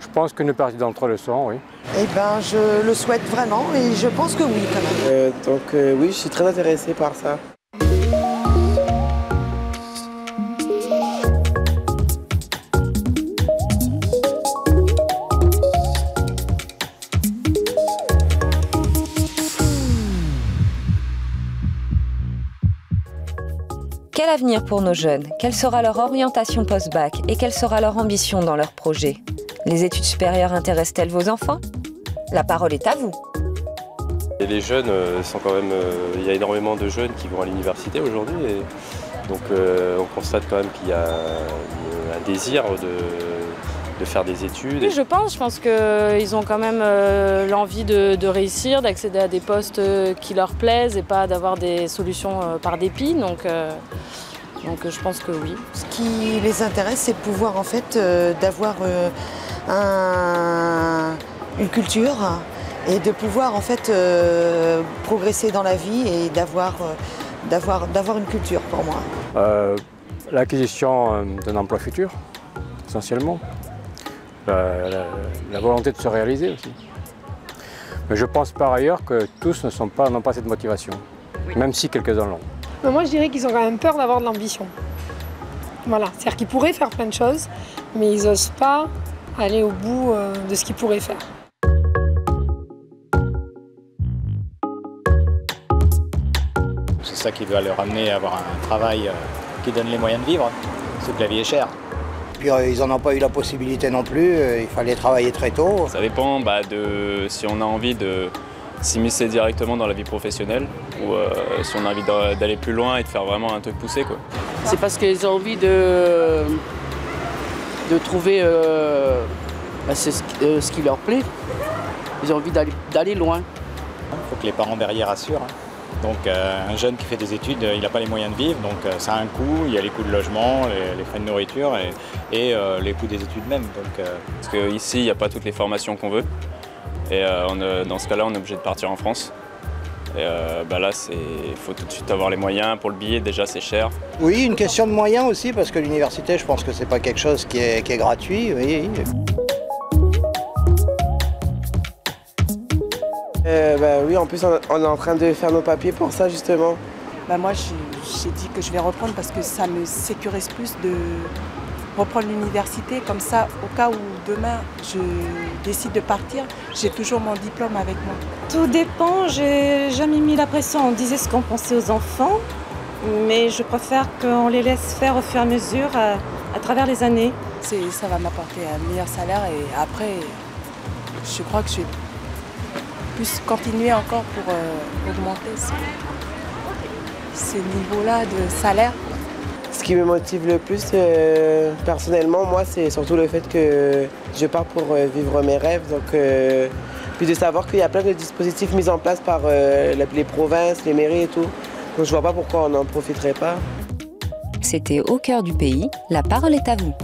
Je pense qu'une partie d'entre eux le sont, oui. Eh bien, je le souhaite vraiment et je pense que oui, quand même. Oui, je suis très intéressée par ça. Quel avenir pour nos jeunes? Quelle sera leur orientation post-bac et quelle sera leur ambition dans leur projet? Les études supérieures intéressent-elles vos enfants? La parole est à vous. Et les jeunes sont quand même... il y a énormément de jeunes qui vont à l'université aujourd'hui. Donc on constate quand même qu'il y a un désir de faire des études. Oui, je pense qu'ils ont quand même l'envie de réussir, d'accéder à des postes qui leur plaisent et pas d'avoir des solutions par dépit. Donc je pense que oui. Ce qui les intéresse, c'est de pouvoir en fait d'avoir une culture et de pouvoir en fait progresser dans la vie et d'avoir une culture pour moi. L'acquisition d'un emploi futur, essentiellement. La volonté de se réaliser aussi. Mais je pense par ailleurs que tous n'ont pas cette motivation, oui. Même si quelques-uns l'ont. Moi je dirais qu'ils ont quand même peur d'avoir de l'ambition. Voilà, c'est-à-dire qu'ils pourraient faire plein de choses, mais ils n'osent pas aller au bout de ce qu'ils pourraient faire. C'est ça qui doit leur amener à avoir un travail qui donne les moyens de vivre, parce que la vie est chère. Puis ils n'en ont pas eu la possibilité non plus, il fallait travailler très tôt. Ça dépend de si on a envie de s'immiscer directement dans la vie professionnelle ou si on a envie d'aller plus loin et de faire vraiment un truc poussé, quoi. C'est parce qu'ils ont envie de trouver ce qui leur plaît. Ils ont envie d'aller loin. Il faut que les parents derrière assurent. Donc un jeune qui fait des études, il n'a pas les moyens de vivre, donc ça a un coût, il y a les coûts de logement, les frais de nourriture et les coûts des études même. Parce qu'ici, il n'y a pas toutes les formations qu'on veut. Et dans ce cas-là, on est obligé de partir en France. Et là, il faut tout de suite avoir les moyens. Pour le billet, déjà, c'est cher. Oui, une question de moyens aussi, parce que l'université, je pense que c'est pas quelque chose qui est gratuit. Oui. Oui, en plus, on est en train de faire nos papiers pour ça, justement. Moi, j'ai dit que je vais reprendre parce que ça me sécurise plus de reprendre l'université. Comme ça, au cas où demain, je décide de partir, j'ai toujours mon diplôme avec moi. Tout dépend. J'ai jamais mis la pression. On disait ce qu'on pensait aux enfants, mais je préfère qu'on les laisse faire au fur et à mesure à travers les années. Ça va m'apporter un meilleur salaire et après, je crois que je vais plus continuer encore pour augmenter ce niveau-là de salaire. Ce qui me motive le plus, personnellement, moi, c'est surtout le fait que je pars pour vivre mes rêves. Donc, puis de savoir qu'il y a plein de dispositifs mis en place par les provinces, les mairies et tout. Donc je vois pas pourquoi on n'en profiterait pas. C'était Au cœur du pays, la parole est à vous.